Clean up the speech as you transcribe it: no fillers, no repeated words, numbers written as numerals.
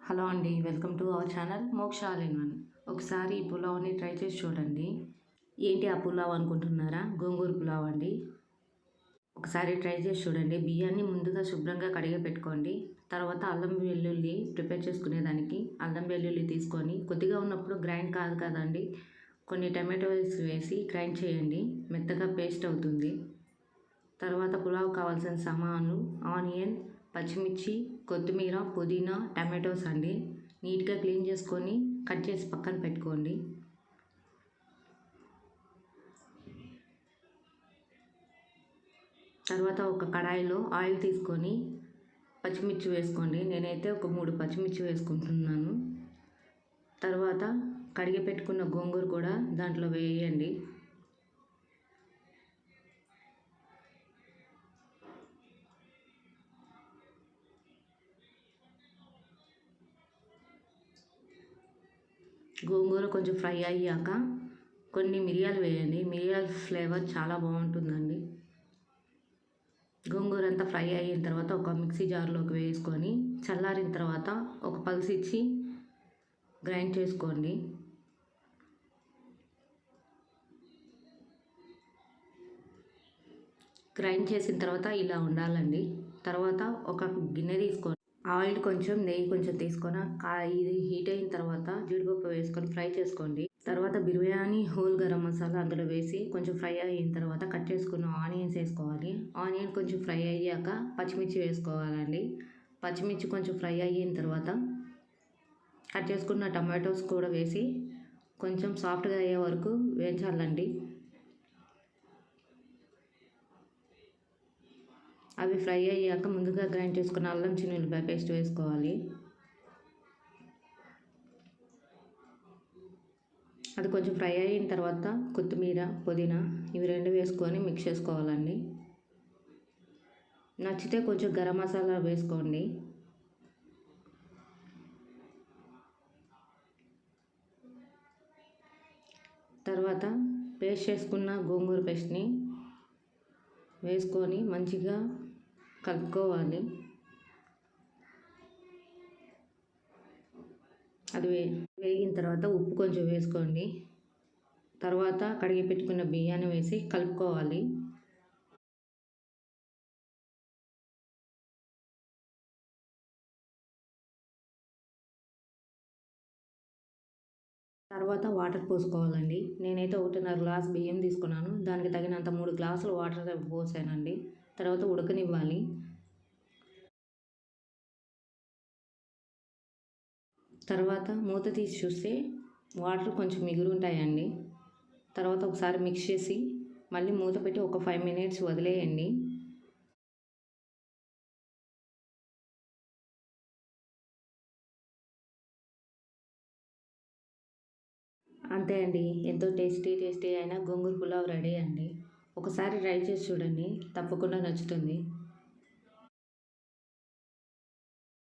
Hello అండి, welcome to our channel మోక్ష all in one. ఒకసారి ఈ పులావ్ని ట్రై చేసి చూడండి. ఏంటి ఆ పులావ్ అనుకుంటున్నారా? గోంగూర పులావ్ అండి. ఒకసారి ట్రై చేసి చూడండి. బియ్యాన్ని ముందుగా శుభ్రంగా కడిగి పెట్టుకోండి. తర్వాత అల్లం వెల్లుల్లి ప్రిపేర్ చేసుకునేదానికి అల్లం వెల్లుల్లి తీసుకొని కొద్దిగా ఉన్నప్పుడు గ్రైండ్ కాదు కదండి, కొన్ని టమాటోస్ వేసి గ్రైండ్ చేయండి, మెత్తగా పేస్ట్ అవుతుంది. తర్వాత పులావ్ కావాల్సిన సామాన్లు ఆనియన్, పచ్చిమిర్చి, కొత్తిమీర, పుదీనా, టమాటోస్ అండి. నీట్గా క్లీన్ చేసుకొని కట్ చేసి పక్కన పెట్టుకోండి. తర్వాత ఒక కడాయిలో ఆయిల్ తీసుకొని పచ్చిమిర్చి వేసుకోండి. నేనైతే ఒక 3 పచ్చిమిర్చి వేసుకుంటున్నాను. తర్వాత కడిగి పెట్టుకున్న గోంగూర కూడా దాంట్లో వేయండి. గోంగూర కొంచెం ఫ్రై అయ్యాక కొన్ని మిరియాలు వేయండి. మిరియాల ఫ్లేవర్ చాలా బాగుంటుందండి. గోంగూర అంతా ఫ్రై అయిన తర్వాత ఒక మిక్సీ జార్లోకి వేసుకొని చల్లారిన తర్వాత ఒక పల్స్ ఇచ్చి గ్రైండ్ చేసుకోండి. గ్రైండ్ చేసిన తర్వాత ఇలా ఉండాలండి. తర్వాత ఒక గిన్నె తీసుకొని ఆయిల్ కొంచెం, నెయ్యి కొంచెం తీసుకొని ఇది హీట్ అయిన తర్వాత జీడిపప్పు వేసుకొని ఫ్రై చేసుకోండి. తర్వాత బిర్యానీ హోల్ గరం మసాలా అందులో వేసి కొంచెం ఫ్రై అయిన తర్వాత కట్ చేసుకున్న ఆనియన్స్ వేసుకోవాలి. ఆనియన్ కొంచెం ఫ్రై అయ్యాక పచ్చిమిర్చి వేసుకోవాలండి. పచ్చిమిర్చి కొంచెం ఫ్రై అయిన తర్వాత కట్ చేసుకున్న టమాటోస్ కూడా వేసి కొంచెం సాఫ్ట్గా అయ్యే వరకు వేయించాలండి. అవి ఫ్రై అయ్యాక ముందుగా గ్రైండ్ చేసుకున్న అల్లం చిన్నుల్లిపాయ పేస్ట్ వేసుకోవాలి. అది కొంచెం ఫ్రై అయిన తర్వాత కొత్తిమీర, పుదీనా ఇవి 2 వేసుకొని మిక్స్ చేసుకోవాలండి. నచ్చితే కొంచెం గరం మసాలా వేసుకోండి. తర్వాత పేస్ట్ చేసుకున్న గోంగూర పేస్ట్ని వేసుకొని మంచిగా కలుపుకోవాలి. అది వేగిన తర్వాత ఉప్పు కొంచెం వేసుకోండి. తర్వాత కడిగి పెట్టుకున్న బియ్యాన్ని వేసి కలుపుకోవాలి. తర్వాత వాటర్ పోసుకోవాలండి. నేనైతే 1.5 గ్లాస్ బియ్యం తీసుకున్నాను. దానికి తగినంత 3 గ్లాసులు వాటర్ పోసానండి. తర్వాత ఉడకనివ్వాలి. తర్వాత మూత తీసి చూస్తే వాటర్ కొంచెం మిగులు ఉంటాయండి. తర్వాత ఒకసారి మిక్స్ చేసి మళ్ళీ మూత పెట్టి ఒక 5 మినిట్స్ వదిలేయండి. అంతే అండి, ఎంతో టేస్టీ అయిన గోంగూర పులావ్ రెడీ అండి. ఒకసారి ట్రై చేసి చూడండి, తప్పకుండా నచ్చుతుంది.